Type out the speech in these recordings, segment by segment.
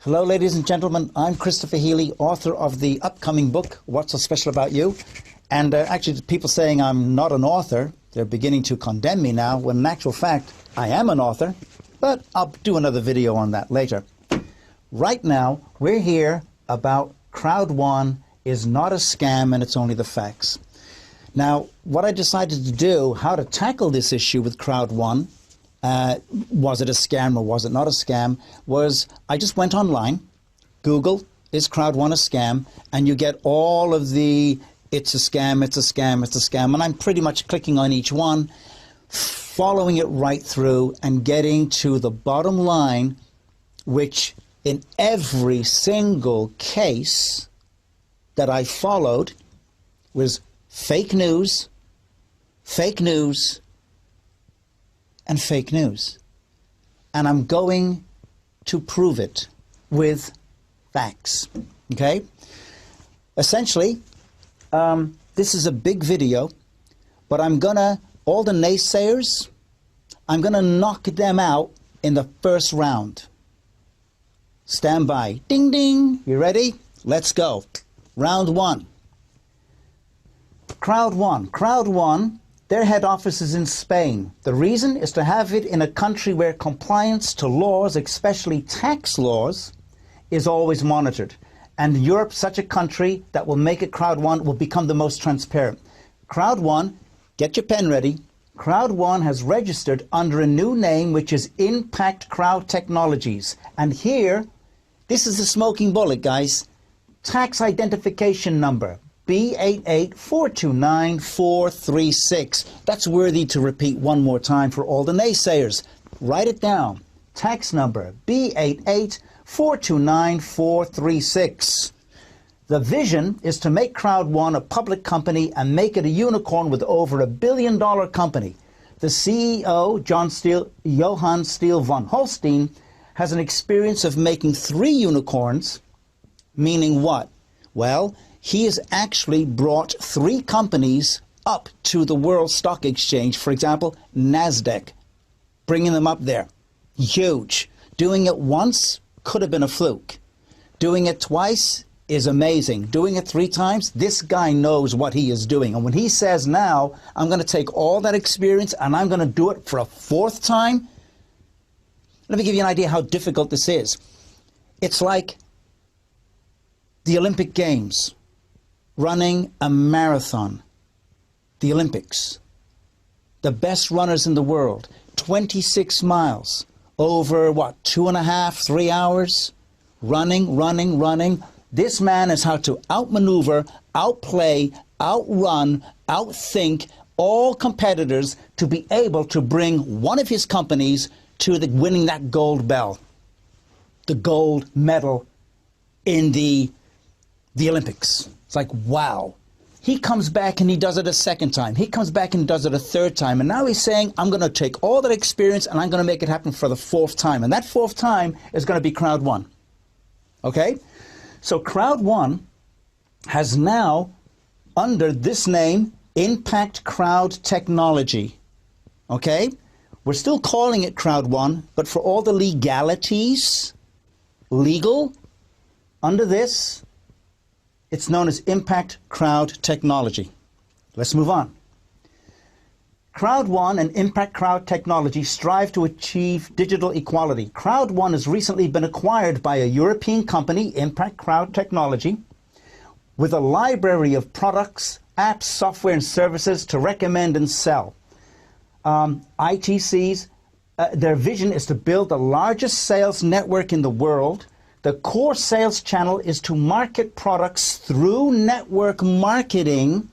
Hello, ladies and gentlemen. I'm Christopher Healy, author of the upcoming book, What's So Special About You? And actually, people saying I'm not an author, they're beginning to condemn me now, when in actual fact, I am an author. But I'll do another video on that later. Right now, we're here about Crowd One is not a scam and it's only the facts. Now, what I decided to do, how to tackle this issue with Crowd One, was it a scam or was it not a scam, was I just went online, Google, is Crowd One a scam? And you get all of the, it's a scam, it's a scam, it's a scam. And I'm pretty much clicking on each one, following it right through and getting to the bottom line, which in every single case that I followed was fake news, and fake news. And I'm going to prove it with facts, okay? Essentially, this is a big video, but I'm gonna, all the naysayers, I'm gonna knock them out in the first round. Stand by. Ding, ding. You ready? Let's go. Round one. Crowd One, their head office is in Spain. The reason is to have it in a country where compliance to laws, especially tax laws, is always monitored. And Europe, such a country that will make it Crowd One, will become the most transparent. Crowd One, get your pen ready. Crowd One has registered under a new name, which is Impact Crowd Technologies. And here, this is the smoking bullet, guys. Tax identification number. B88429-436. That's worthy to repeat one more time for all the naysayers. Write it down. Tax number B88429-436. The vision is to make Crowd One a public company and make it a unicorn with over $1 billion company. The CEO, Johann Steele von Holstein, has an experience of making 3 unicorns, meaning what? Well, he has actually brought 3 companies up to the World Stock Exchange. For example, NASDAQ, bringing them up there. Huge. Doing it once could have been a fluke. Doing it twice is amazing. Doing it 3 times, this guy knows what he is doing. And when he says now, I'm going to take all that experience and I'm going to do it for a 4th time, let me give you an idea how difficult this is. It's like the Olympic Games. Running a marathon, the Olympics, the best runners in the world, 26 miles, over what, 2.5, 3 hours, running. This man is how to outmaneuver, outplay, outrun, outthink all competitors to be able to bring one of his companies to winning that gold bell, the gold medal in the Olympics. It's like, wow. He comes back and he does it a 2nd time. He comes back and does it a 3rd time. And now he's saying, I'm going to take all that experience and I'm going to make it happen for the 4th time. And that 4th time is going to be Crowd One. Okay? So Crowd One has now, under this name, Impact Crowd Technology. Okay? We're still calling it Crowd One, but for all the legalities, legal, under this, it's known as Impact Crowd Technology. Let's move on. Crowd One and Impact Crowd Technology strive to achieve digital equality. Crowd One has recently been acquired by a European company, Impact Crowd Technology, with a library of products, apps, software, and services to recommend and sell. ITCs, their vision is to build the largest sales network in the world. The core sales channel is to market products through network marketing,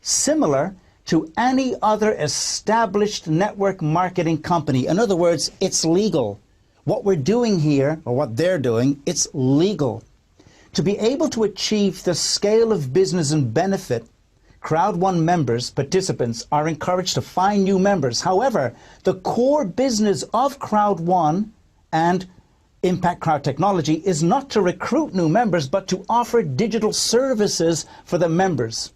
similar to any other established network marketing company. In other words, it's legal. What we're doing here, or what they're doing, it's legal. To be able to achieve the scale of business and benefit, Crowd One members, participants, are encouraged to find new members. However, the core business of Crowd One and Impact Crowd Technology is not to recruit new members, but to offer digital services for the members.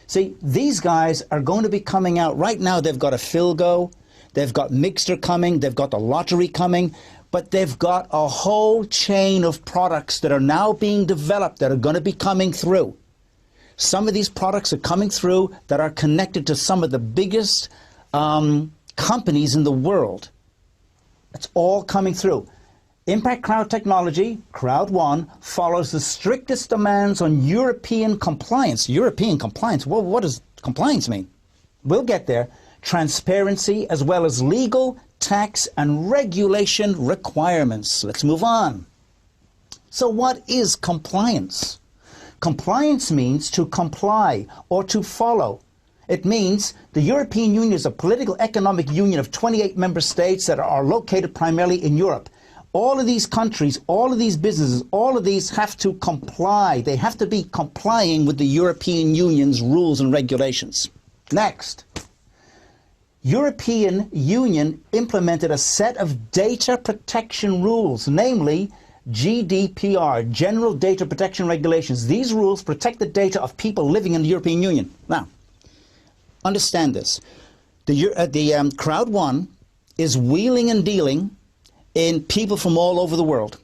See, these guys are going to be coming out. Right now, they've got a Philgo, they've got Mixter coming, they've got the lottery coming. but they've got a whole chain of products that are now being developed that are going to be coming through. Some of these products are coming through that are connected to some of the biggest companies in the world. It's all coming through. Impact Crowd Technology, Crowd One, follows the strictest demands on European compliance. European compliance? Well, what does compliance mean? We'll get there. Transparency, as well as legal, tax, and regulation requirements. Let's move on. So what is compliance? Compliance means to comply or to follow. It means the European Union is a political economic union of 28 member states that are located primarily in Europe. All of these countries, all of these businesses, all of these have to comply. They have to be complying with the European Union's rules and regulations. Next. European Union implemented a set of data protection rules, namely GDPR, General Data Protection Regulations. These rules protect the data of people living in the European Union. Now, understand this. The Crowd One is wheeling and dealing in people from all over the world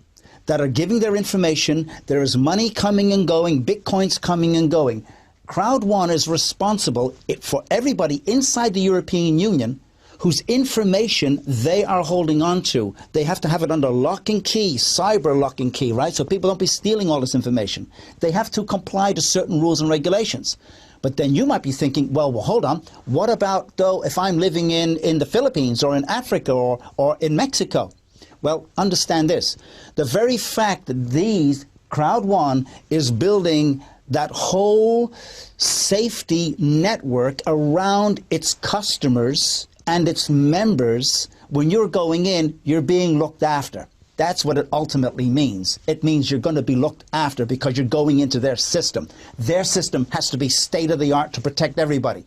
that are giving their information. There is money coming and going, bitcoins coming and going. Crowd One is responsible for everybody inside the European Union whose information they are holding on to. They have to have it under lock and key, cyber lock and key, right? So people don't be stealing all this information. They have to comply to certain rules and regulations. But then you might be thinking, well, hold on. What about, though, if I'm living in the Philippines or in Africa or in Mexico? Well, understand this. The very fact that these Crowd One is building that whole safety network around its customers and its members, when you're going in, you're being looked after. That's what it ultimately means. It means you're going to be looked after because you're going into their system. Their system has to be state-of-the-art to protect everybody.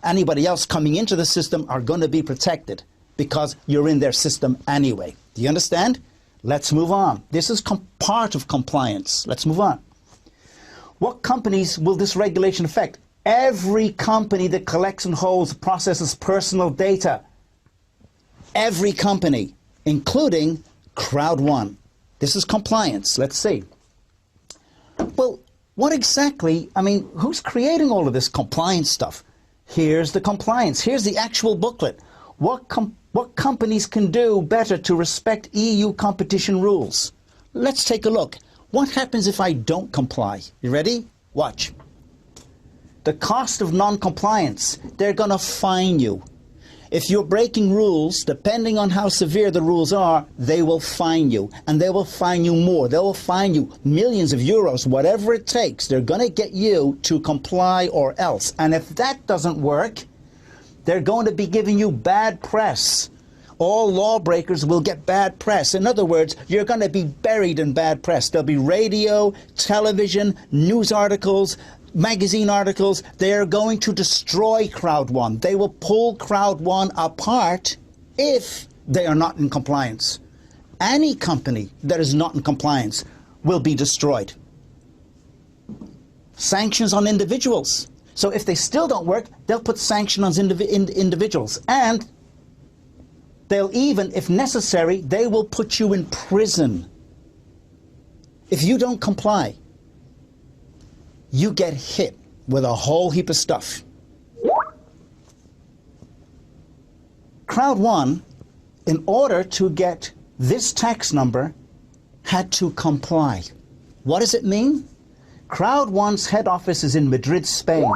Anybody else coming into the system are going to be protected because you're in their system anyway. Do you understand? Let's move on. This is part of compliance. Let's move on. What companies will this regulation affect? Every company that collects and holds, processes personal data. Every company, including Crowd One. This is compliance. Let's see. Well, what exactly, who's creating all of this compliance stuff? Here's the compliance. Here's the actual booklet. What companies can do better to respect EU competition rules? Let's take a look. What happens if I don't comply? You ready? Watch. The cost of non-compliance. They're going to fine you. If you're breaking rules, depending on how severe the rules are, they will fine you. And they will fine you more. They will fine you millions of euros, whatever it takes. They're going to get you to comply or else. And if that doesn't work, they're going to be giving you bad press. All lawbreakers will get bad press. In other words, you're going to be buried in bad press. There'll be radio, television, news articles, magazine articles. They're going to destroy Crowd One. They will pull Crowd One apart if they are not in compliance. Any company that is not in compliance will be destroyed. Sanctions on individuals. So if they still don't work, they'll put sanctions on individuals. And they'll even, if necessary, they will put you in prison. If you don't comply, you get hit with a whole heap of stuff. Crowd One, in order to get this tax number, had to comply. What does it mean? Crowd One's head office is in Madrid, Spain.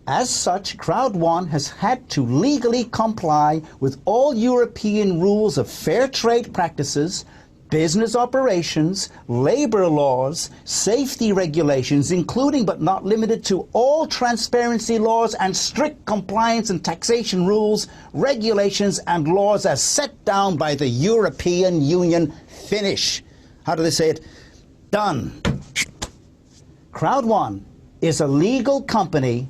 As such, Crowd One has had to legally comply with all European rules of fair trade practices, business operations, labor laws, safety regulations, including but not limited to all transparency laws and strict compliance and taxation rules, regulations and laws as set down by the European Union. Finish. How do they say it? Done. Crowd One is a legal company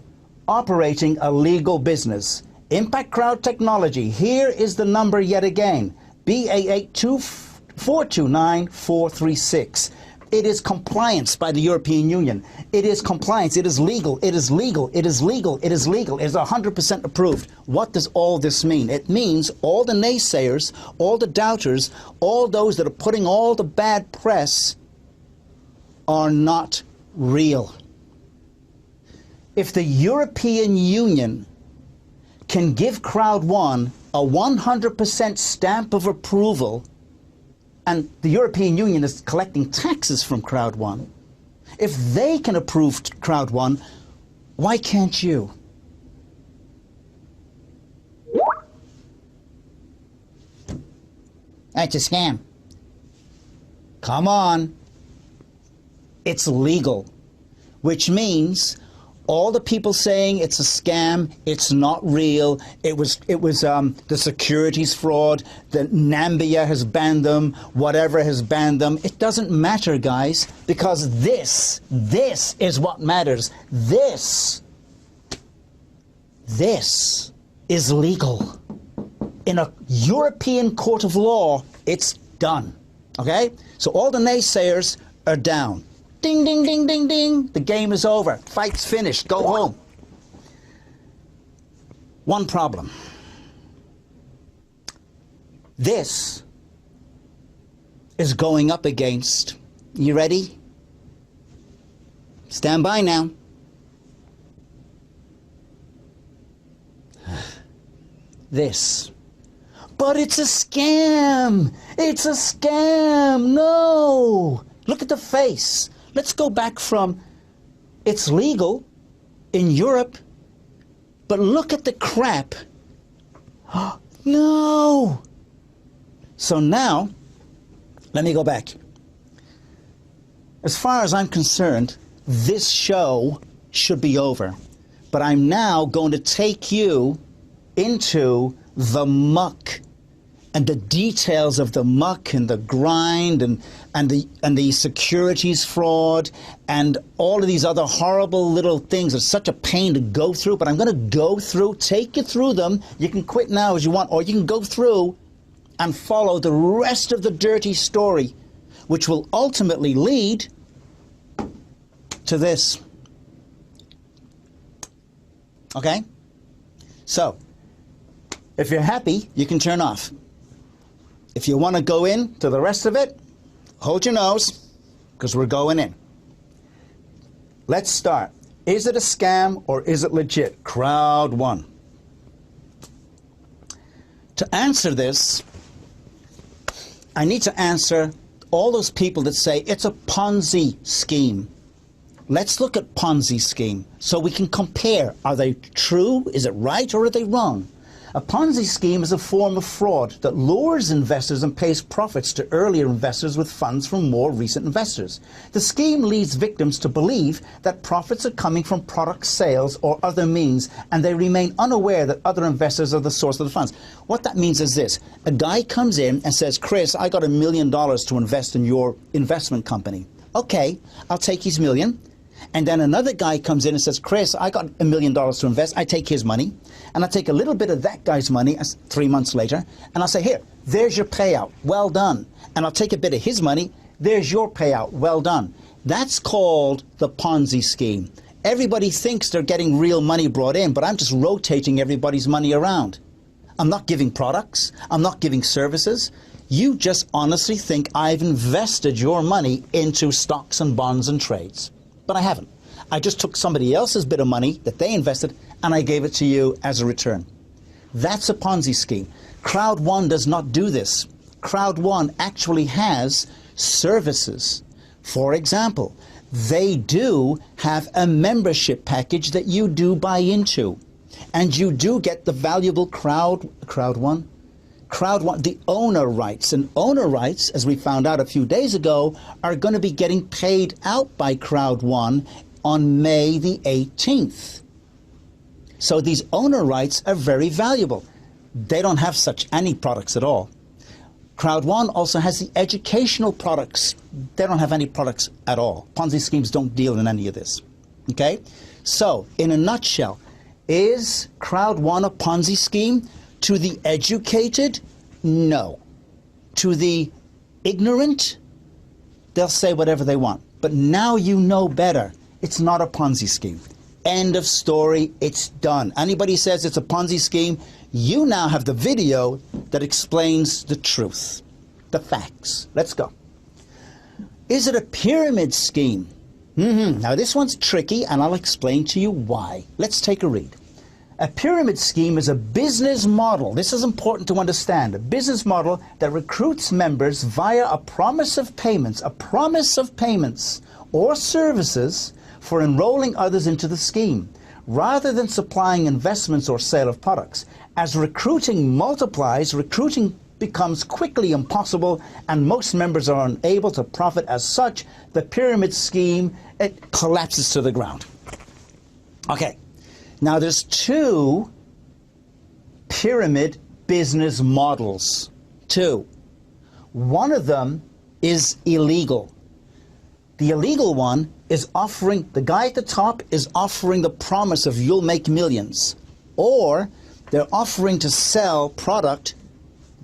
operating a legal business. Impact Crowd Technology. Here is the number yet again. BA82429-436. It is compliance by the European Union. It is compliance. It is legal. It is legal. It is legal. It is legal. It is 100% approved. What does all this mean? It means all the naysayers, all the doubters, all those that are putting all the bad press are not real. If the European Union can give Crowd One a 100% stamp of approval, and the European Union is collecting taxes from Crowd One, if they can approve Crowd One, why can't you? That's a scam. Come on. It's legal, which means all the people saying it's a scam, it's not real, it was the securities fraud, the Nambia has banned them, whatever has banned them. It doesn't matter, guys, because this is what matters. This is legal. In a European court of law, it's done. Okay? So all the naysayers are down. Ding, ding, ding, ding, ding. The game is over. Fight's finished. Go home. One problem. This is going up against, you ready? Stand by now. This. But it's a scam. It's a scam. No. Look at the face. Let's go back from it's legal in Europe, but look at the crap. No. So now, let me go back. As far as I'm concerned, this show should be over. But I'm now going to take you into the muck and the details of the muck and the grind and the securities fraud and all of these other horrible little things. It's such a pain to go through, but I'm going to go through, take you through them. You can quit now as you want, or you can go through and follow the rest of the dirty story, which will ultimately lead to this. Okay? So, if you're happy, you can turn off. If you want to go in to the rest of it, hold your nose, because we're going in. Let's start. Is it a scam or is it legit? Crowd One. To answer this, I need to answer all those people that say it's a Ponzi scheme. Let's look at Ponzi scheme so we can compare. Are they true? Is it right, or are they wrong? A Ponzi scheme is a form of fraud that lures investors and pays profits to earlier investors with funds from more recent investors. The scheme leads victims to believe that profits are coming from product sales or other means, and they remain unaware that other investors are the source of the funds. What that means is this. A guy comes in and says, Chris, I got $1 million to invest in your investment company. Okay, I'll take his million. And then another guy comes in and says, Chris, I got $1 million to invest. I take his money, and I take a little bit of that guy's money 3 months later, and I'll say, here, there's your payout. Well done. And I'll take a bit of his money. There's your payout. Well done. That's called the Ponzi scheme. Everybody thinks they're getting real money brought in, but I'm just rotating everybody's money around. I'm not giving products. I'm not giving services. You just honestly think I've invested your money into stocks and bonds and trades. But I haven't. I just took somebody else's bit of money that they invested and I gave it to you as a return. That's a Ponzi scheme. Crowd One does not do this. Crowd One actually has services. For example, they do have a membership package that you do buy into. And you do get the valuable Crowd One, the owner rights. And owner rights, as we found out a few days ago, are going to be getting paid out by Crowd One on May the 18th. So these owner rights are very valuable. They don't have any products at all. Crowd One also has the educational products. They don't have any products at all. Ponzi schemes don't deal in any of this. Okay? So, in a nutshell, is Crowd One a Ponzi scheme? To the educated, no. To the ignorant, they'll say whatever they want. But now you know better. It's not a Ponzi scheme. End of story. It's done. Anybody says it's a Ponzi scheme, you now have the video that explains the truth, the facts. Let's go. Is it a pyramid scheme? Now this one's tricky, and I'll explain to you why. Let's take a read. A pyramid scheme is a business model. This is important to understand. A business model that recruits members via a promise of payments or services for enrolling others into the scheme, rather than supplying investments or sale of products. As recruiting multiplies, recruiting becomes quickly impossible, and most members are unable to profit. As such, the pyramid scheme, it collapses to the ground. Okay, now there's two pyramid business models. Two. One of them is illegal. The illegal one is offering, the guy at the top is offering the promise of you'll make millions. Or they're offering to sell product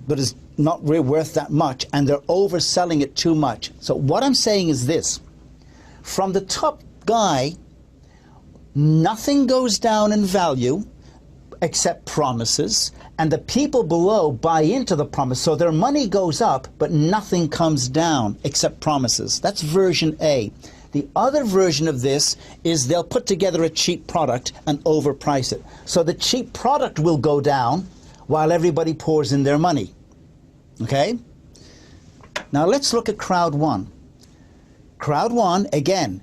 but is not really worth that much, and they're overselling it too much. So what I'm saying is this. From the top guy, nothing goes down in value except promises, and the people below buy into the promise. So their money goes up, but nothing comes down except promises. That's version A. The other version of this is they'll put together a cheap product and overprice it. So the cheap product will go down while everybody pours in their money. Okay? Now let's look at crowd one. Crowd one, again,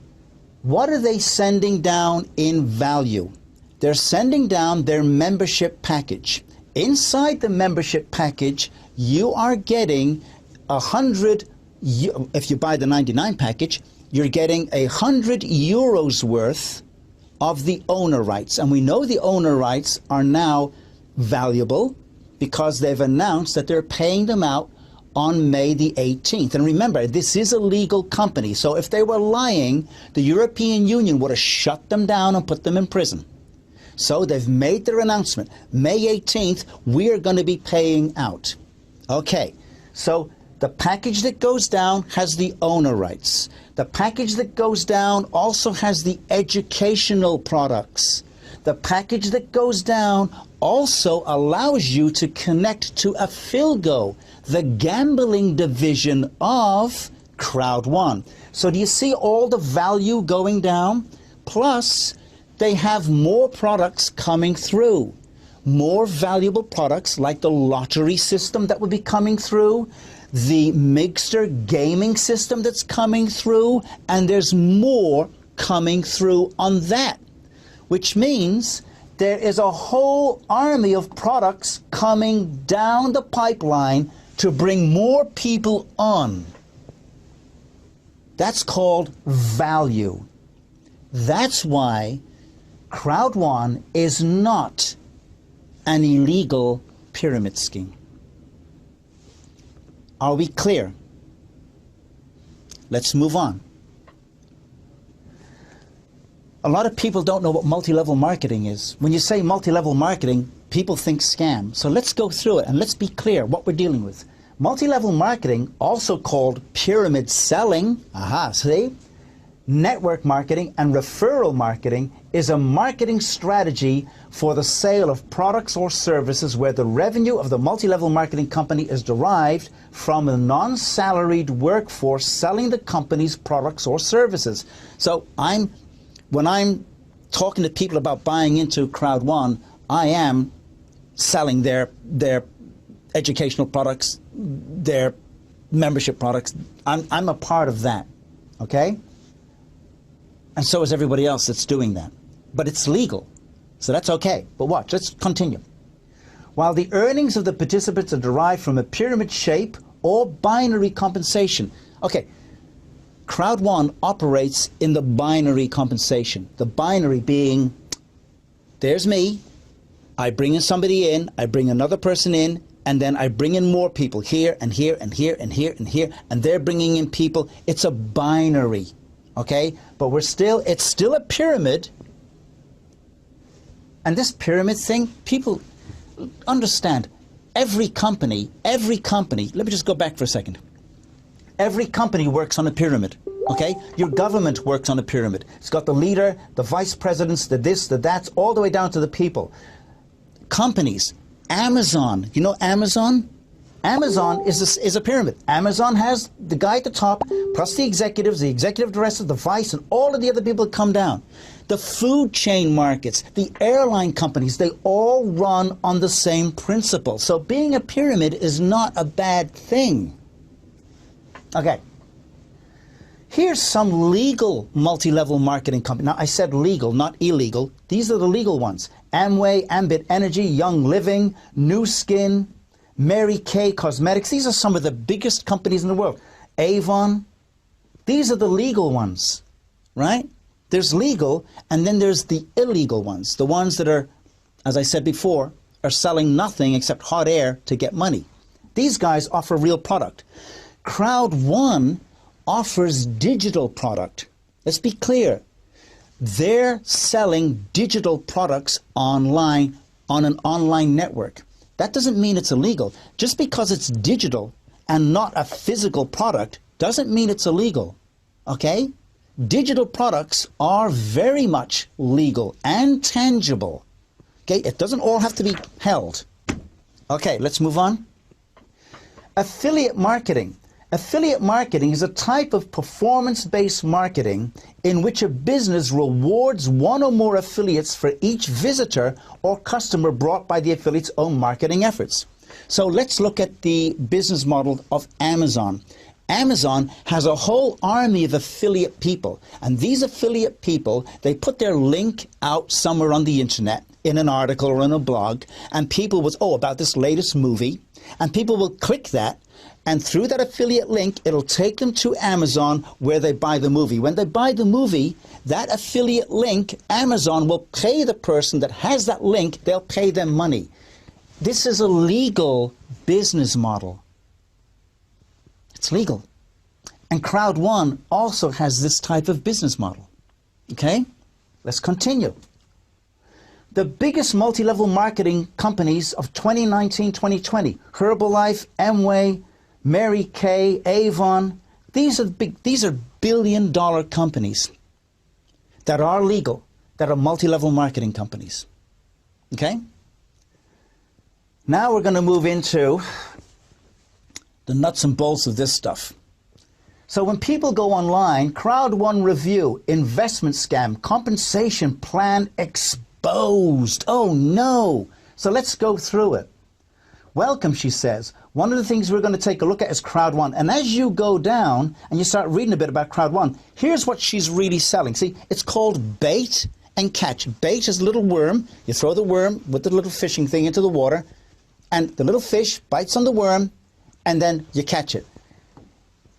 what are they sending down in value? They're sending down their membership package. Inside the membership package, you are getting 100, if you buy the 99 package, you're getting 100 euros worth of the owner rights. And we know the owner rights are now valuable because they've announced that they're paying them out on May the 18th. And remember, this is a legal company. So if they were lying, the European Union would have shut them down and put them in prison. So they've made their announcement. May 18th, we're going to be paying out. Okay, so the package that goes down has the owner rights. The package that goes down also has the educational products. The package that goes down also allows you to connect to a Filgo, the gambling division of Crowd One. So do you see all the value going down? Plus, they have more products coming through. More valuable products like the lottery system that will be coming through, the Migster gaming system that's coming through, and there's more coming through on that. Which means there is a whole army of products coming down the pipeline to bring more people on. That's called value. That's why Crowd One is not an illegal pyramid scheme. Are we clear? Let's move on. A lot of people don't know what multi-level marketing is. When you say multi-level marketing, people think scam. So let's go through it and let's be clear what we're dealing with. Multi-level marketing, also called pyramid selling, see? Network marketing and referral marketing is a marketing strategy for the sale of products or services where the revenue of the multi-level marketing company is derived from a non-salaried workforce selling the company's products or services. So when I'm talking to people about buying into Crowd One, I am selling their educational products, their membership products. I'm a part of that, okay? And so is everybody else that's doing that. But it's legal, so that's okay. But watch, let's continue. While the earnings of the participants are derived from a pyramid shape or binary compensation. Okay, Crowd One operates in the binary compensation. The binary being, there's me, I bring in somebody in, I bring another person in, and then I bring in more people here and here and here and here and here, and they're bringing in people. It's a binary. Okay, but it's still a pyramid. And this pyramid thing, people understand, every company, let me just go back for a second. Every company works on a pyramid, okay? Your government works on a pyramid. It's got the leader, the vice presidents, the this, the that, all the way down to the people. Companies, Amazon, you know Amazon? Amazon is a pyramid. Amazon has the guy at the top, plus the executives, the executive director, the vice, and all of the other people that come down. The food chain markets, the airline companies, they all run on the same principle. So being a pyramid is not a bad thing. Okay. Here's some legal multi-level marketing company. Now, I said legal, not illegal. These are the legal ones. Amway, Ambit Energy, Young Living, New Skin, Mary Kay Cosmetics. These are some of the biggest companies in the world. Avon. These are the legal ones, right? There's legal, and then there's the illegal ones. The ones that are, as I said before, are selling nothing except hot air to get money. These guys offer real product. Crowd One offers digital product. Let's be clear. They're selling digital products online on an online network. That doesn't mean it's illegal. Just because it's digital and not a physical product doesn't mean it's illegal, okay? Digital products are very much legal and tangible, okay? It doesn't all have to be held. Okay, let's move on. Affiliate marketing. Affiliate marketing is a type of performance-based marketing in which a business rewards one or more affiliates for each visitor or customer brought by the affiliate's own marketing efforts. So let's look at the business model of Amazon. Amazon has a whole army of affiliate people, and these affiliate people, they put their link out somewhere on the internet in an article or in a blog, and people will, oh, about this latest movie, and people will click that, and through that affiliate link, it'll take them to Amazon where they buy the movie. When they buy the movie, that affiliate link, Amazon will pay the person that has that link, they'll pay them money. This is a legal business model. It's legal. And Crowd One also has this type of business model. Okay? Let's continue. The biggest multi-level marketing companies of 2019-2020, Herbalife, Amway, Mary Kay, Avon, these are billion-dollar companies that are legal, that are multi-level marketing companies. Okay? Now we're going to move into the nuts and bolts of this stuff. So when people go online, Crowd One review, investment scam, compensation plan exposed. Oh no! So let's go through it. Welcome, she says. One of the things we're going to take a look at is Crowd One. And as you go down and you start reading a bit about Crowd One, here's what she's really selling. See, it's called bait and catch. Bait is a little worm. You throw the worm with the little fishing thing into the water, and the little fish bites on the worm, and then you catch it.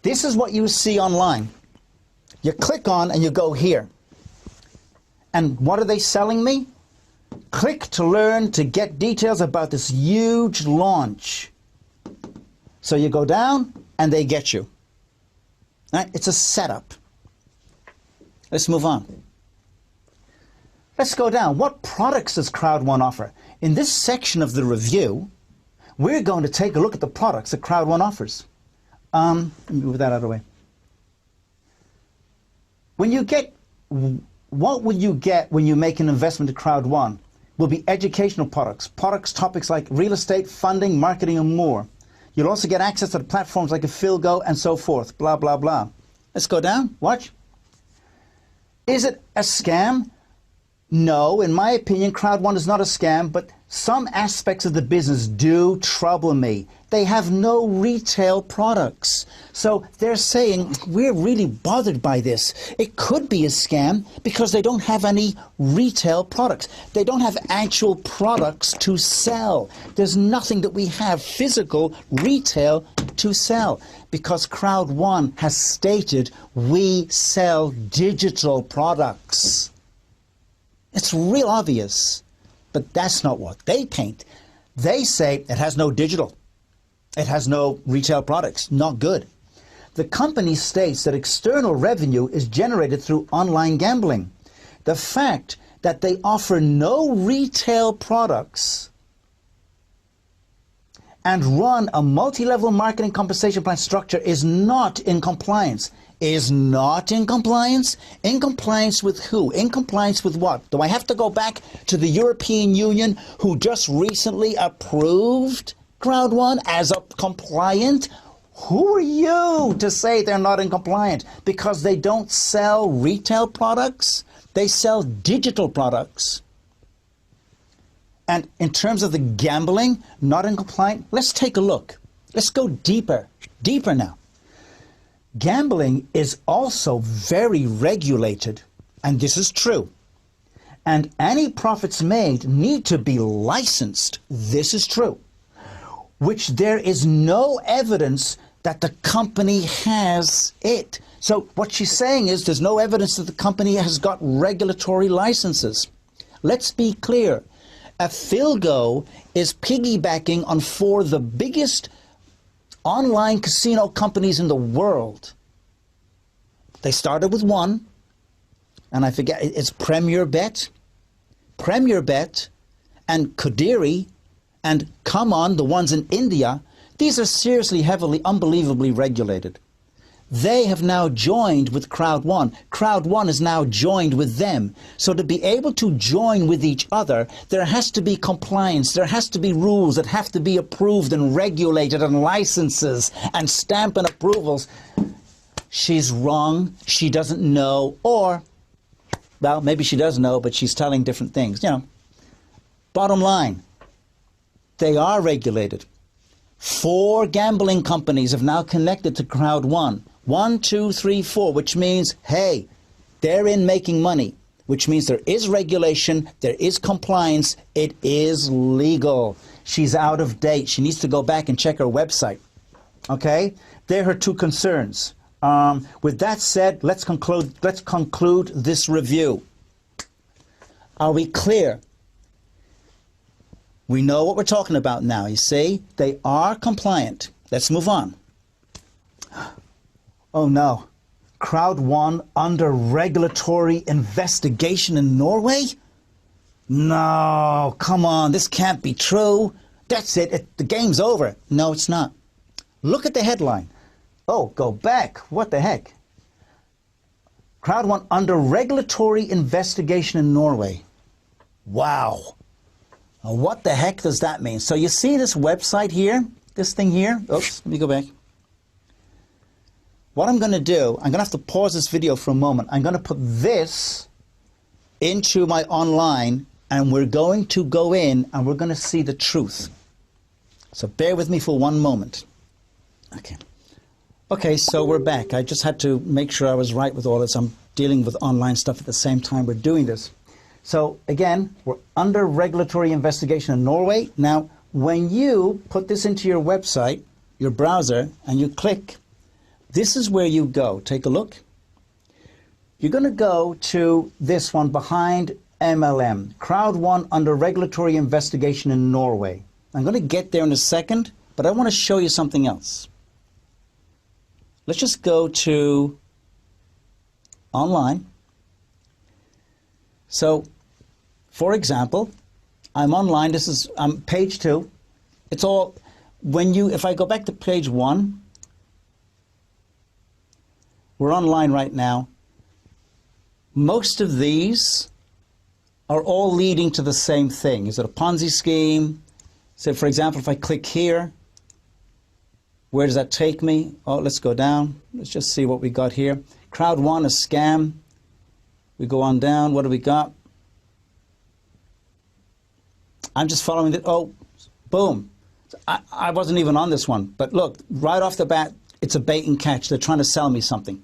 This is what you see online. You click on and you go here. And what are they selling me? Click to learn to get details about this huge launch. So you go down and they get you. Right? It's a setup. Let's move on. Let's go down. What products does Crowd One offer? In this section of the review, we're going to take a look at the products that Crowd One offers. Let me move that out of the way. When you get, what will you get when you make an investment to Crowd One? Will be educational products, topics like real estate, funding, marketing, and more. You'll also get access to the platforms like a Philgo and so forth, blah, blah, blah. Let's go down, watch. Is it a scam? No, in my opinion, Crowd One is not a scam, but some aspects of the business do trouble me. They have no retail products. So they're saying, we're really bothered by this. It could be a scam because they don't have any retail products. They don't have actual products to sell. There's nothing that we have physical retail to sell because Crowd One has stated we sell digital products. It's real obvious, but that's not what they paint. They say it has no digital. It has no retail products. Not good. The company states that external revenue is generated through online gambling. The fact that they offer no retail products and run a multi-level marketing compensation plan structure is not in compliance. Is not in compliance? In compliance with who? In compliance with what? Do I have to go back to the European Union, who just recently approved Crowd One as a compliant? Who are you to say they're not in compliance? Because they don't sell retail products, they sell digital products. And in terms of the gambling, not in compliance, let's take a look. Let's go deeper now. Gambling is also very regulated, and this is true. And any profits made need to be licensed. This is true. Which there is no evidence that the company has it. So what she's saying is there's no evidence that the company has got regulatory licenses. Let's be clear. Afilgo is piggybacking on 4 of the biggest online casino companies in the world. They started with one, and I forget, it's Premier Bet, and Kodiri, and Come On, the ones in India. These are seriously, heavily, unbelievably regulated. They have now joined with Crowd One. Crowd One is now joined with them. So to be able to join with each other, there has to be compliance. There has to be rules that have to be approved and regulated, and licenses and stamp and approvals. She's wrong. She doesn't know. Or, well, maybe she does know, but she's telling different things. You know, bottom line, they are regulated. 4 gambling companies have now connected to Crowd One. 1, 2, 3, 4, which means, hey, they're in making money, which means there is regulation, there is compliance, it is legal. She's out of date. She needs to go back and check her website. Okay? They're her 2 concerns. With that said, let's conclude this review. Are we clear? We know what we're talking about now, you see? They are compliant. Let's move on. Oh no. Crowd One under regulatory investigation in Norway? No, come on, this can't be true. That's it, the game's over. No, it's not. Look at the headline. Oh, go back. What the heck? Crowd One under regulatory investigation in Norway. Wow. What the heck does that mean? So you see this website here, this thing here? Oops, let me go back. What I'm going to do, I'm going to have to pause this video for a moment. I'm going to put this into my online, and we're going to go in and we're going to see the truth. So bear with me for one moment. Okay. Okay, so we're back. I just had to make sure I was right with all this. I'm dealing with online stuff at the same time we're doing this. So again, we're under regulatory investigation in Norway. Now, when you put this into your website, your browser, and you click, this is where you go. Take a look. You're going to go to this one, behind MLM, Crowd One under regulatory investigation in Norway. I'm going to get there in a second, but I want to show you something else. Let's just go to online. So, for example, I'm online. This is page 2. It's all, if I go back to page 1, we're online right now. Most of these are all leading to the same thing. Is it a Ponzi scheme? So, for example, if I click here, where does that take me? Oh, let's go down. Let's just see what we got here. Crowd One, a scam. We go on down. What do we got? I'm just following it. Oh, boom. I wasn't even on this one. But look, right off the bat, it's a bait and catch. They're trying to sell me something.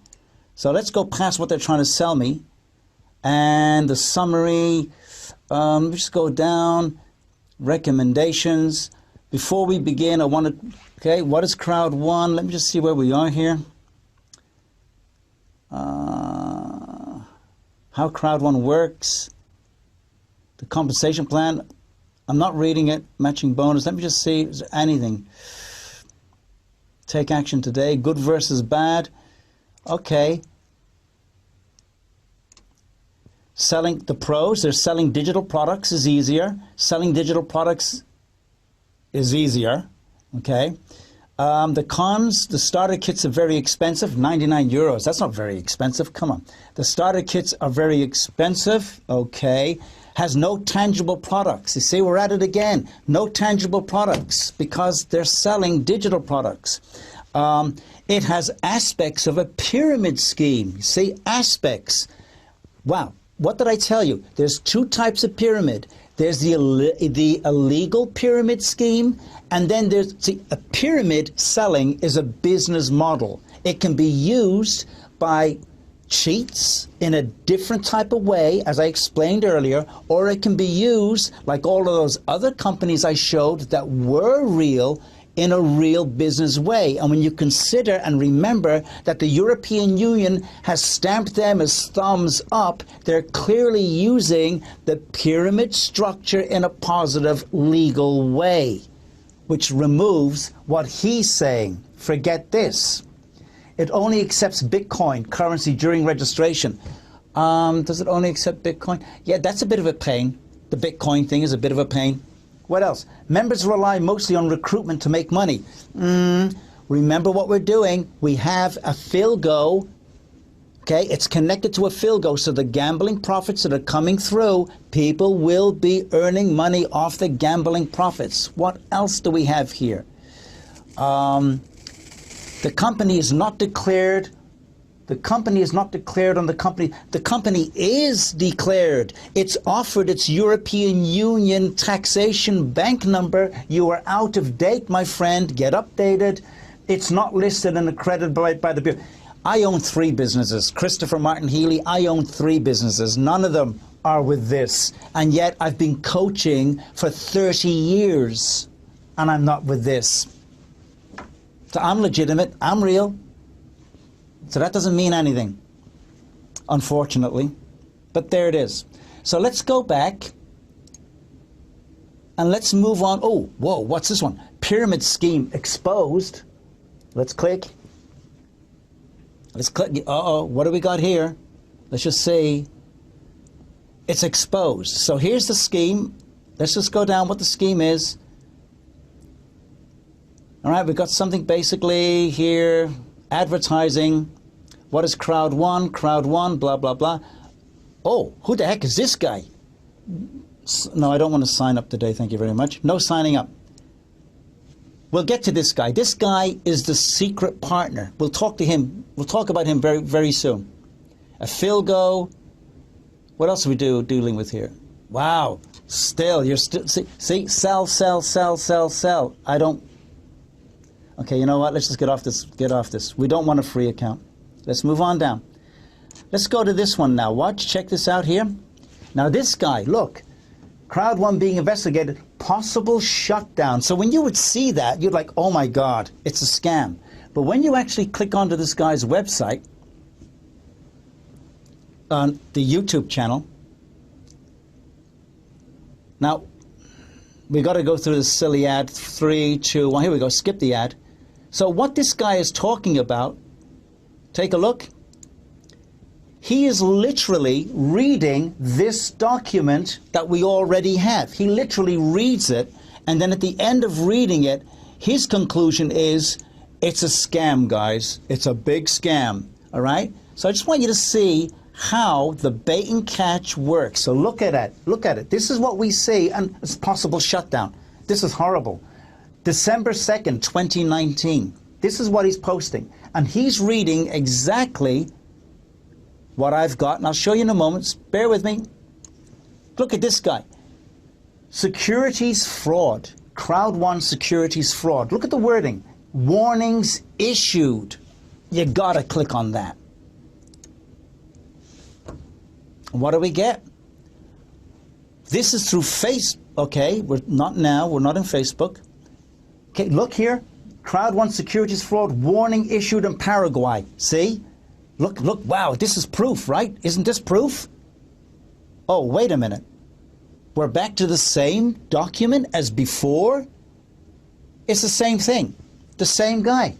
So let's go past what they're trying to sell me. And the summary, just go down. Recommendations. Before we begin, I want to, okay, what is Crowd One? Let me just see where we are here. How Crowd One works. The compensation plan. I'm not reading it. Matching bonus. Let me just see. Is there anything? Take action today. Good versus bad. Okay. Selling the pros. They're selling digital products is easier. Selling digital products is easier. Okay. The cons, the starter kits are very expensive, 99 euros. That's not very expensive. Come on. The starter kits are very expensive. Okay. Has no tangible products. You see, we're at it again. No tangible products because they're selling digital products. It has aspects of a pyramid scheme. You see, aspects. Wow. What did I tell you? There's two types of pyramid. There's the illegal pyramid scheme, and then there's, see, a pyramid selling is a business model. It can be used by cheats in a different type of way, as I explained earlier, or it can be used, like all of those other companies I showed that were real, in a real business way. And when you consider and remember that the European Union has stamped them as thumbs up, they're clearly using the pyramid structure in a positive legal way, which removes what he's saying. Forget this. It only accepts Bitcoin currency during registration. Does it only accept Bitcoin? Yeah, that's a bit of a pain. The Bitcoin thing is a bit of a pain. What else? Members rely mostly on recruitment to make money. Remember what we're doing. We have a Filgo. Okay, it's connected to a Filgo, so the gambling profits that are coming through, people will be earning money off the gambling profits. What else do we have here? The company is not declared. The company is not declared on the company. The company is declared. It's offered its European Union taxation bank number. You are out of date, my friend. Get updated. It's not listed and accredited by the Bureau. I own 3 businesses. Christopher Martin Healy, I own 3 businesses. None of them are with this. And yet I've been coaching for 30 years, and I'm not with this. So I'm legitimate. I'm real. So that doesn't mean anything, unfortunately. But there it is. So let's go back and let's move on. Oh, whoa, what's this one? Pyramid scheme exposed. Let's click. Let's click. Uh-oh, what do we got here? Let's just see. It's exposed. So here's the scheme. Let's just go down what the scheme is. All right, we've got something basically here. Advertising. What is crowd one? Crowd one, blah, blah, blah. Oh, who the heck is this guy? No, I don't want to sign up today, thank you very much. No signing up. We'll get to this guy. This guy is the secret partner. We'll talk to him. We'll talk about him very, very soon. A Filgo. What else are we dealing with here? Wow. Still, you're still, see, sell, sell, sell, sell, sell. I don't. Okay, you know what? Let's just get off this. Get off this. We don't want a free account. Let's move on down. Let's go to this one now. Watch. Check this out here. Now this guy, look. Crowd one being investigated. Possible shutdown. So when you would see that, you'd like, oh my God, it's a scam. But when you actually click onto this guy's website, on the YouTube channel, now we got to go through this silly ad. 3, 2, 1. Here we go. Skip the ad. So what this guy is talking about, take a look. He is literally reading this document that we already have. He literally reads it, and then at the end of reading it, his conclusion is, it's a scam, guys. It's a big scam, all right? So I just want you to see how the bait and catch works. So look at it. Look at it. This is what we see, and it's possible shutdown. This is horrible. December 2nd, 2019. This is what he's posting. And he's reading exactly what I've got, and I'll show you in a moment. Bear with me. Look at this guy. Securities fraud. Crowd one securities fraud. Look at the wording. Warnings issued. You gotta click on that. What do we get? This is through Facebook. Okay, we're not now. We're not in Facebook. Okay, look here. Crowd one securities fraud. Warning issued in Paraguay. See? Look, look, wow, this is proof, right? Isn't this proof? Oh, wait a minute. We're back to the same document as before? It's the same thing. The same guy.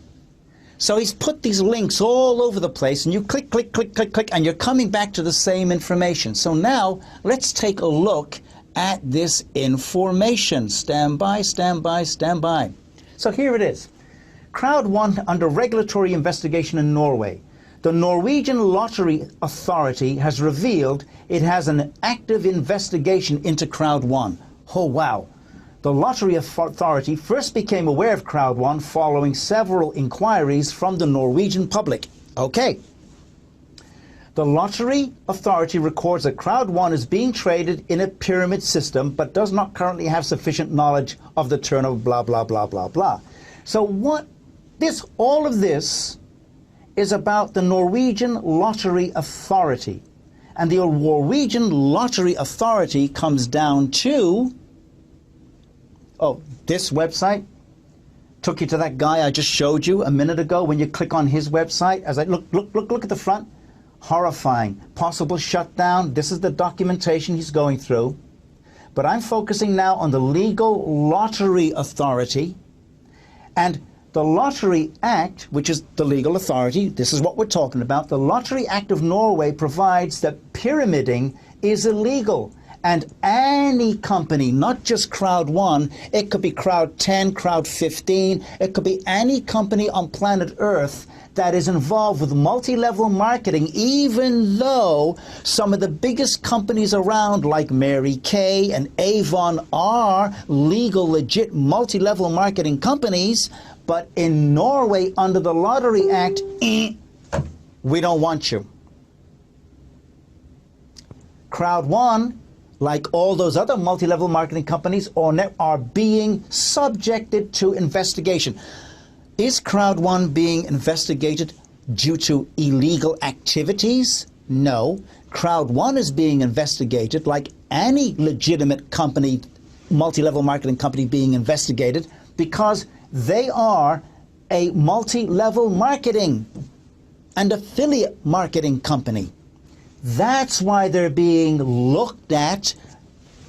So he's put these links all over the place, and you click, click, click, click, click, and you're coming back to the same information. So now, let's take a look at this information. Stand by, stand by, stand by. So here it is. Crowd 1 under regulatory investigation in Norway. The Norwegian Lottery Authority has revealed it has an active investigation into Crowd 1. Oh, wow. The Lottery Authority first became aware of Crowd 1 following several inquiries from the Norwegian public. Okay. The Lottery Authority records that Crowd 1 is being traded in a pyramid system but does not currently have sufficient knowledge of the turnover, blah, blah, blah, blah, blah. So all of this is about the Norwegian Lottery Authority. And the Norwegian Lottery Authority comes down to, oh, this website took you to that guy I just showed you a minute ago. When you click on his website, as I look at the front, horrifying, possible shutdown. This is the documentation he's going through. But I'm focusing now on the Legal Lottery Authority. And the Lottery Act, which is the legal authority, this is what we're talking about. The Lottery Act of Norway provides that pyramiding is illegal. And any company, not just Crowd 1, it could be Crowd 10, Crowd 15, it could be any company on planet Earth that is involved with multi-level marketing, even though some of the biggest companies around like Mary Kay and Avon are legal, legit multi-level marketing companies, but in Norway under the Lottery Act, we don't want you. Crowd 1, like all those other multi-level marketing companies, are being subjected to investigation. Is Crowd 1 being investigated due to illegal activities? No. Crowd 1 is being investigated like any legitimate company, multi-level marketing company being investigated, because they are a multi-level marketing and affiliate marketing company. That's why they're being looked at,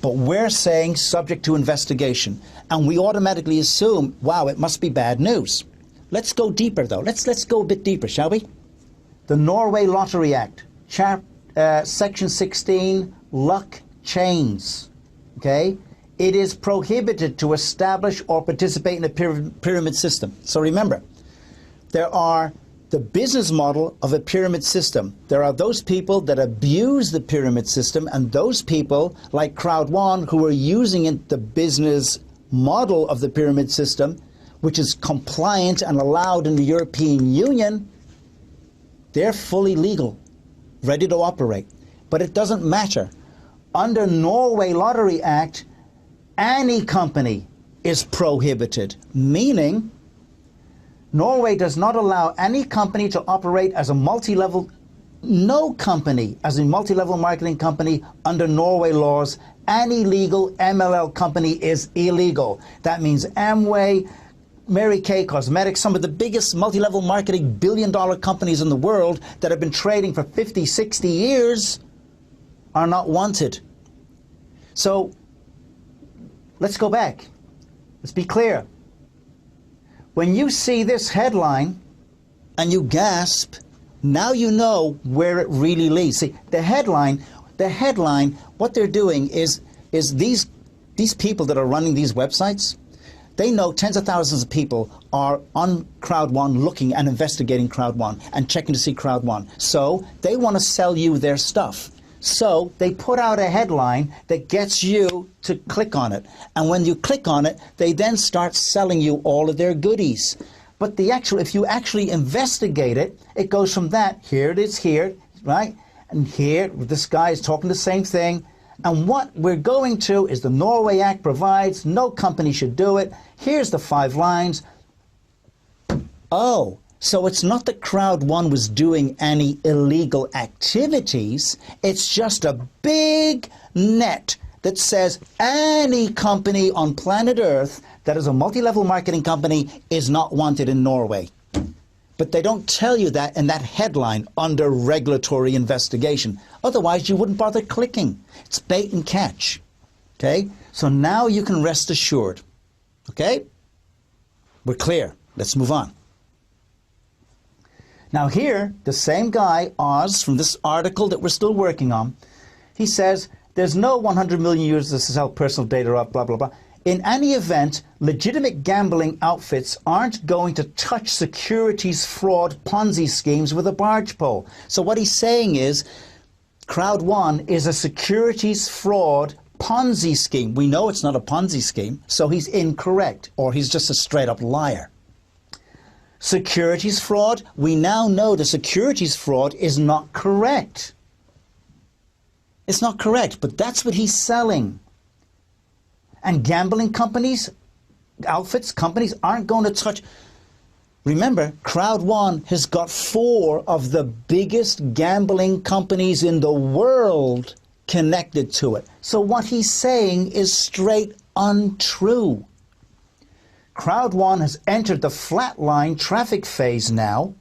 but we're saying subject to investigation. And we automatically assume, wow, it must be bad news. Let's go deeper, though. Let's go a bit deeper, shall we? The Norway Lottery Act, Section 16, luck chains. Okay? It is prohibited to establish or participate in a pyramid system. So remember, there are the business model of a pyramid system. There are those people that abuse the pyramid system, and those people, like Crowd 1, who are using it, the business model of the pyramid system, which is compliant and allowed in the European Union, they're fully legal, ready to operate. But it doesn't matter. Under Norway Lottery Act, any company is prohibited, meaning Norway does not allow any company to operate as a multi-level, no company as a multi-level marketing company under Norway laws. Any legal MLL company is illegal. That means Amway, Mary Kay Cosmetics, some of the biggest multi-level marketing billion-dollar companies in the world that have been trading for 50, 60 years are not wanted. So let's go back. Let's be clear. When you see this headline and you gasp, now you know where it really leads. See, the headline, what they're doing is these people that are running these websites, they know tens of thousands of people are on Crowd 1 looking and investigating Crowd 1 and checking to see Crowd 1. So they want to sell you their stuff. So they put out a headline that gets you to click on it. And when you click on it, they then start selling you all of their goodies. But if you actually investigate it, it goes from that, here it is here, right? And here, this guy is talking the same thing. And what we're going to is the Norway Act provides, no company should do it. Here's the 5 lines. Oh, so it's not that Crowd 1 was doing any illegal activities. It's just a big net that says any company on planet Earth that is a multi-level marketing company is not wanted in Norway. But they don't tell you that in that headline under regulatory investigation. Otherwise, you wouldn't bother clicking. It's bait and catch. Okay? So now you can rest assured. Okay? We're clear. Let's move on. Now here, the same guy, Oz, from this article that we're still working on, he says, there's no 100 million users to sell personal data up, blah, blah, blah. in any event, legitimate gambling outfits aren't going to touch securities fraud Ponzi schemes with a barge pole. So what he's saying is, Crowd One is a securities fraud Ponzi scheme. We know it's not a Ponzi scheme, so he's incorrect, or he's just a straight-up liar. Securities fraud, we now know the securities fraud is not correct. It's not correct, but that's what he's selling. And gambling companies, outfits, companies aren't going to touch. Remember, Crowd One has got 4 of the biggest gambling companies in the world connected to it. So what he's saying is straight untrue. Crowd One has entered the flatline traffic phase now,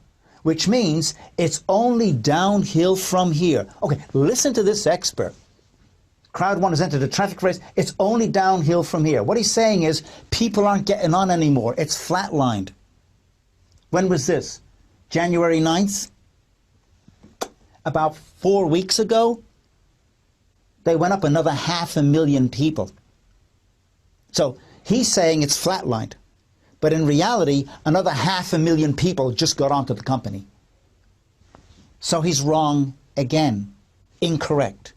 which means it's only downhill from here. Okay, listen to this expert. Crowd One has entered the traffic phase. It's only downhill from here. What he's saying is people aren't getting on anymore. It's flatlined. When was this? January 9th? About 4 weeks ago, they went up another 500,000 people. So he's saying it's flatlined. But in reality, another 500,000 people just got onto the company. So he's wrong again. Incorrect.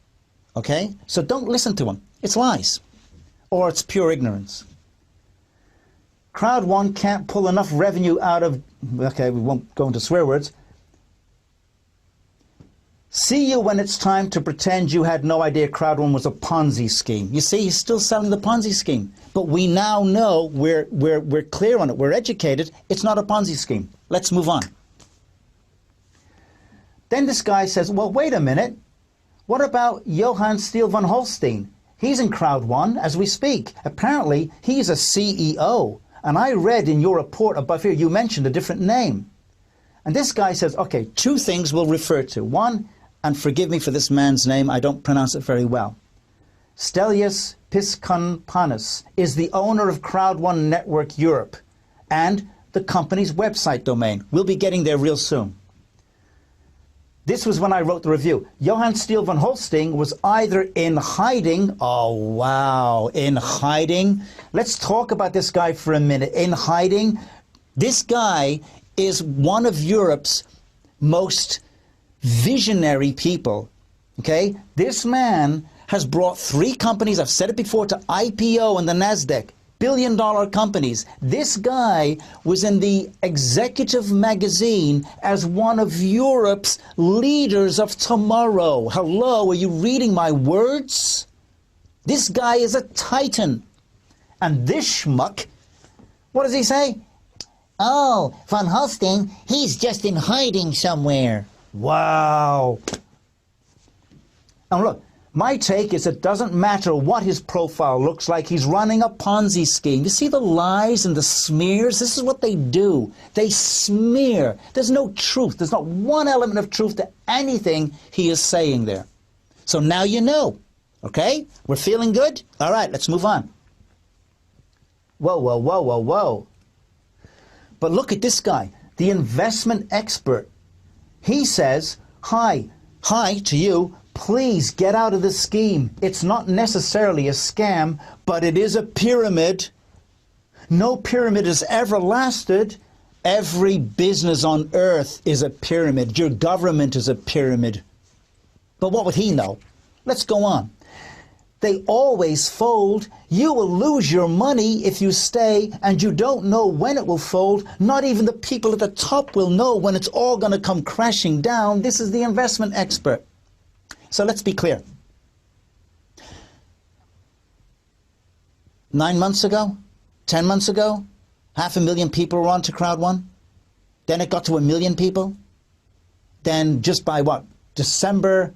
Okay? So don't listen to him. It's lies. Or it's pure ignorance. Crowd One can't pull enough revenue out of... Okay, we won't go into swear words. See you when it's time to pretend you had no idea Crowd One was a Ponzi scheme. You see, he's still selling the Ponzi scheme. But we now know, we're clear on it, we're educated, it's not a Ponzi scheme. Let's move on. Then this guy says, well, wait a minute. What about Johann Steele von Holstein? He's in Crowd One as we speak. Apparently, he's a CEO. And I read in your report above here, you mentioned a different name. And this guy says, okay, 2 things we'll refer to. One, and forgive me for this man's name, I don't pronounce it very well. Stelios Piskonpanis is the owner of Crowd One Network Europe and the company's website domain. We'll be getting there real soon. This was when I wrote the review. Johann Steele von Holstein was either in hiding, oh wow, in hiding. Let's talk about this guy for a minute. In hiding, this guy is one of Europe's most visionary people, okay? This man has brought 3 companies, I've said it before, to IPO on the NASDAQ, billion-dollar companies. This guy was in the executive magazine as one of Europe's leaders of tomorrow. Hello, are you reading my words? This guy is a titan. And this schmuck, what does he say? Oh, von Holstein, he's just in hiding somewhere. Wow. And look, my take is it doesn't matter what his profile looks like. He's running a Ponzi scheme. You see the lies and the smears? This is what they do. They smear. There's no truth. There's not one element of truth to anything he is saying there. So now you know. Okay? We're feeling good? All right, let's move on. Whoa, whoa, whoa, whoa, whoa. But look at this guy, the investment expert. He says, hi to you. Please get out of the scheme. It's not necessarily a scam, but it is a pyramid. No pyramid has ever lasted. Every business on earth is a pyramid. Your government is a pyramid. But what would he know? Let's go on. They always fold. You will lose your money if you stay, and you don't know when it will fold. Not even the people at the top will know when it's all going to come crashing down. This is the investment expert. So let's be clear. 9 months ago, 10 months ago, 500,000 people were on to Crowd One. Then it got to 1 million people. Then just by what, December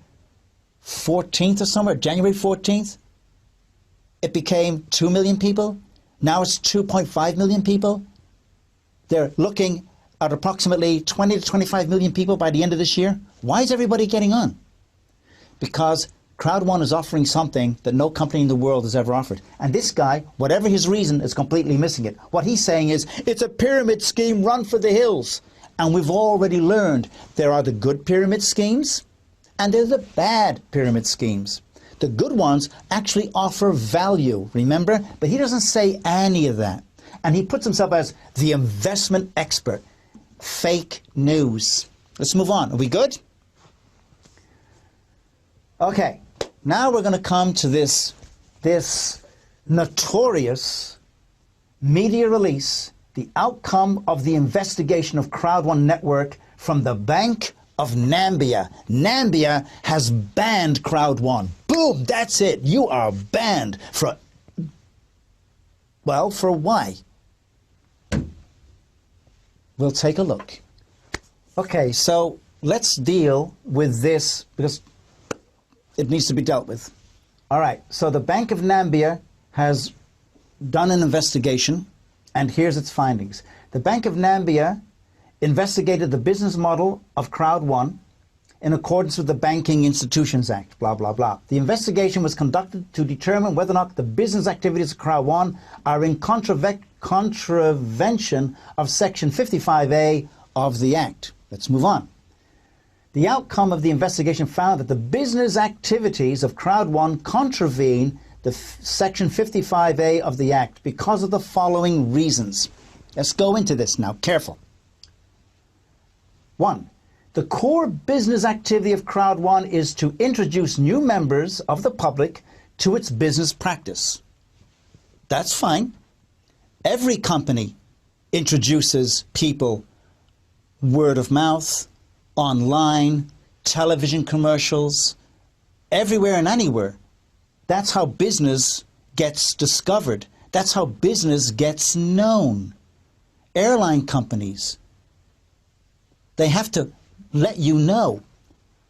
14th or somewhere, January 14th, it became 2 million people. Now it's 2.5 million people. They're looking at approximately 20 to 25 million people by the end of this year. Why is everybody getting on? Because Crowd One is offering something that no company in the world has ever offered. And this guy, whatever his reason, is completely missing it. What he's saying is, it's a pyramid scheme, run for the hills. And we've already learned there are the good pyramid schemes and there's the bad pyramid schemes. The good ones actually offer value, remember? But he doesn't say any of that. And he puts himself as the investment expert. Fake news. Let's move on. Are we good? Okay. Now we're going to come to this notorious media release, the outcome of the investigation of Crowd1 Network from the Bank of Nambia. Nambia has banned Crowd1. Boom, that's it. You are banned for, well, for why? We'll take a look. Okay, so let's deal with this because it needs to be dealt with. All right, so the Bank of Nambia has done an investigation, and here's its findings. The Bank of Nambia investigated the business model of Crowd1 in accordance with the Banking Institutions Act, blah, blah, blah. The investigation was conducted to determine whether or not the business activities of Crowd1 are in contravention of Section 55A of the Act. Let's move on. The outcome of the investigation found that the business activities of Crowd1 contravene the Section 55A of the Act because of the following reasons. Let's go into this now. Careful. 1. The core business activity of Crowd1 is to introduce new members of the public to its business practice. That's fine. Every company introduces people word of mouth, online, television commercials, everywhere and anywhere. That's how business gets discovered. That's how business gets known. Airline companies, they have to let you know.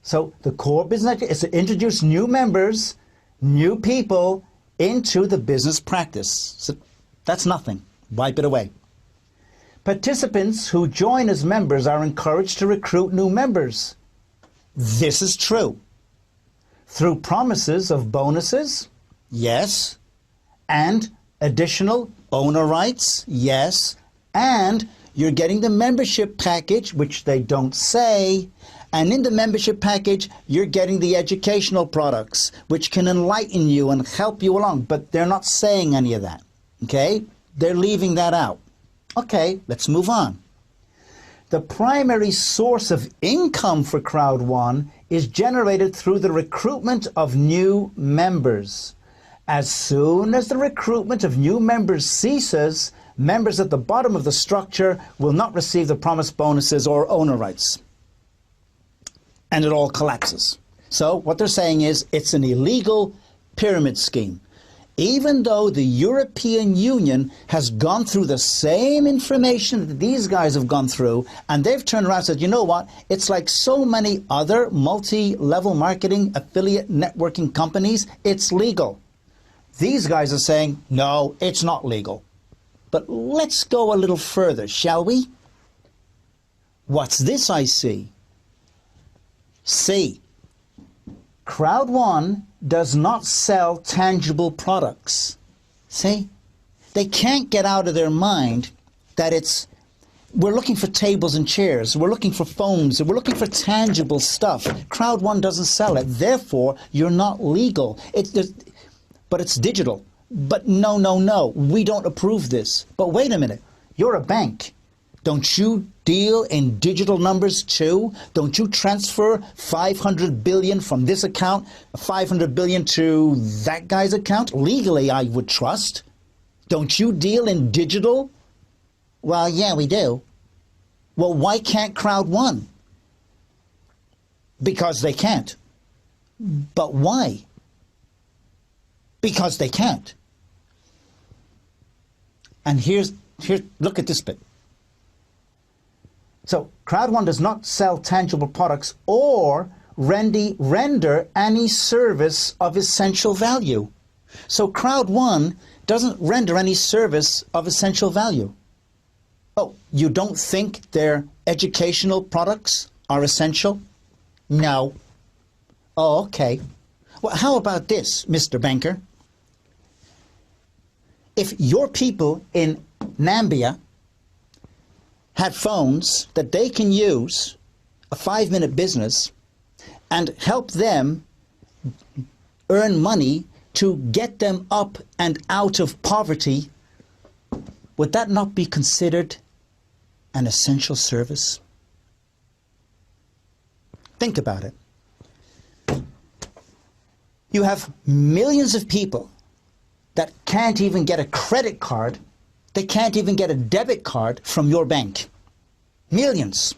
So the core business is to introduce new members, new people into the business practice. So that's nothing. Wipe it away. Participants who join as members are encouraged to recruit new members. This is true. Through promises of bonuses, yes, and additional owner rights, yes, and you're getting the membership package, which they don't say, and in the membership package, you're getting the educational products, which can enlighten you and help you along, but they're not saying any of that, okay? They're leaving that out. Okay, let's move on. The primary source of income for Crowd1 is generated through the recruitment of new members. As soon as the recruitment of new members ceases, members at the bottom of the structure will not receive the promised bonuses or owner rights. And it all collapses. So what they're saying is it's an illegal pyramid scheme. Even though the European Union has gone through the same information that these guys have gone through, and they've turned around and said, you know what, it's like so many other multi-level marketing affiliate networking companies, it's legal. These guys are saying, no, it's not legal. But let's go a little further, shall we? What's this I see? C. Crowd1 does not sell tangible products. See? They can't get out of their mind that we're looking for tables and chairs, we're looking for phones, we're looking for tangible stuff. Crowd1 doesn't sell it. Therefore, you're not legal. But it's digital. But no, we don't approve this. But wait a minute, you're a bank. Don't you deal in digital numbers too? Don't you transfer 500 billion from this account, 500 billion to that guy's account? Legally, I would trust. Don't you deal in digital? Well, yeah, we do. Well, why can't Crowd1? Because they can't. But why? Because they can't. And here, look at this bit. So Crowd1 does not sell tangible products or render any service of essential value. So Crowd1 doesn't render any service of essential value. Oh, you don't think their educational products are essential? No. Oh, okay. Well, how about this, Mr. Banker? If your people in Nambia had phones that they can use, a 5-minute business, and help them earn money to get them up and out of poverty, would that not be considered an essential service? Think about it. You have millions of people that can't even get a credit card. They can't even get a debit card from your bank. Millions.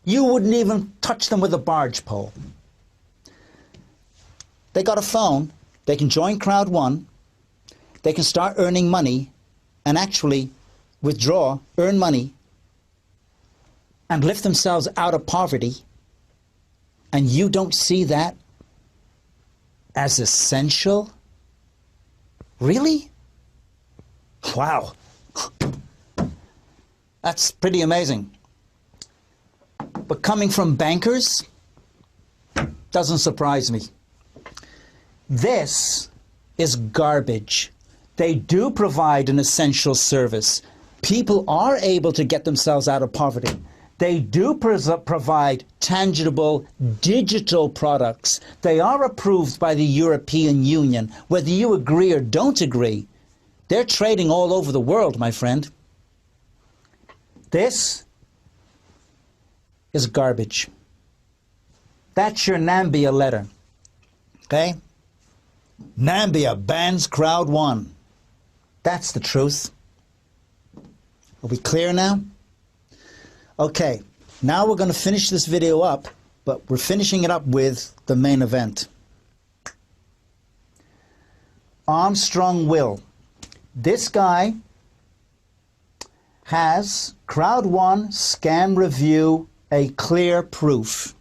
You wouldn't even touch them with a barge pole. They got a phone. They can join Crowd One. They can start earning money and actually withdraw, earn money, and lift themselves out of poverty. And you don't see that as essential? Really? Wow. That's pretty amazing. But coming from bankers, doesn't surprise me. This is garbage. They do provide an essential service. People are able to get themselves out of poverty. They do provide tangible digital products. They are approved by the European Union. Whether you agree or don't agree, they're trading all over the world, my friend. This is garbage. That's your Nambia letter. Okay? Nambia bans Crowd One. That's the truth. Are we clear now? Okay, now we're going to finish this video up, but we're finishing it up with the main event. Armstrong Will. This guy has Crowd One Scam Review, a clear proof.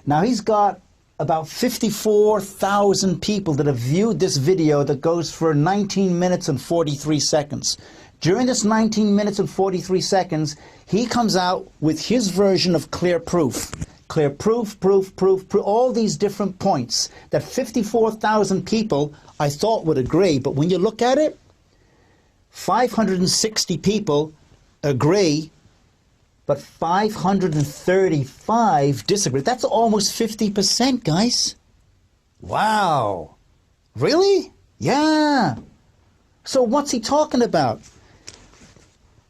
Now he's got about 54,000 people that have viewed this video that goes for 19 minutes and 43 seconds. During this 19 minutes and 43 seconds, he comes out with his version of clear proof. Clear proof, proof, all these different points that 54,000 people I thought would agree. But when you look at it, 560 people agree, but 535 disagree. That's almost 50%, guys. Wow. Really? Yeah. So what's he talking about?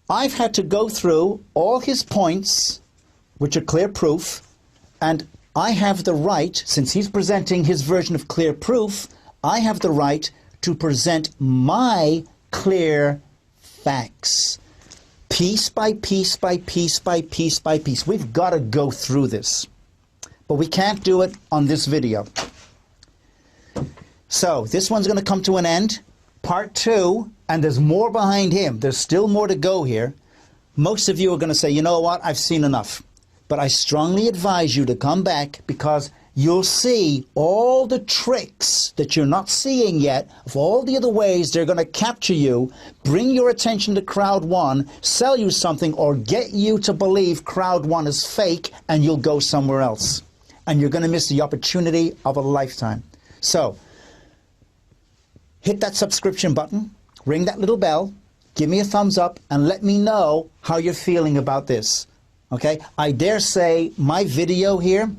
I've had to go through all his points, which are clear proof, and I have the right, since he's presenting his version of clear proof, I have the right to present my clear facts. Piece by piece by piece by piece by piece. We've got to go through this. But we can't do it on this video. So this one's going to come to an end. Part 2, and there's more behind him. There's still more to go here. Most of you are going to say, you know what, I've seen enough. But I strongly advise you to come back, because you'll see all the tricks that you're not seeing yet of all the other ways they're going to capture you, bring your attention to Crowd One, sell you something, or get you to believe Crowd One is fake, and you'll go somewhere else. And you're going to miss the opportunity of a lifetime. So, hit that subscription button, ring that little bell, give me a thumbs up, and let me know how you're feeling about this. Okay? I dare say my video here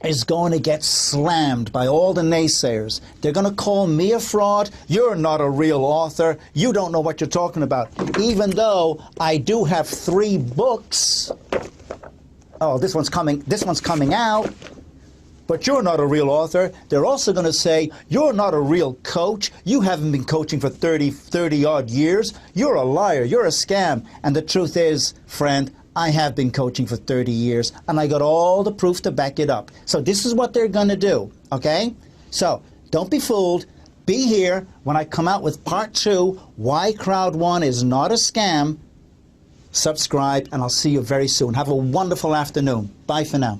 is going to get slammed by all the naysayers. They're going to call me a fraud. You're not a real author. You don't know what you're talking about. Even though I do have 3 books. Oh, this one's coming out. But you're not a real author. They're also going to say, you're not a real coach. You haven't been coaching for 30 odd years. You're a liar. You're a scam. And the truth is, friend, I have been coaching for 30 years, and I got all the proof to back it up. So this is what they're going to do, okay? So don't be fooled. Be here when I come out with part 2, why Crowd One is not a scam. Subscribe, and I'll see you very soon. Have a wonderful afternoon. Bye for now.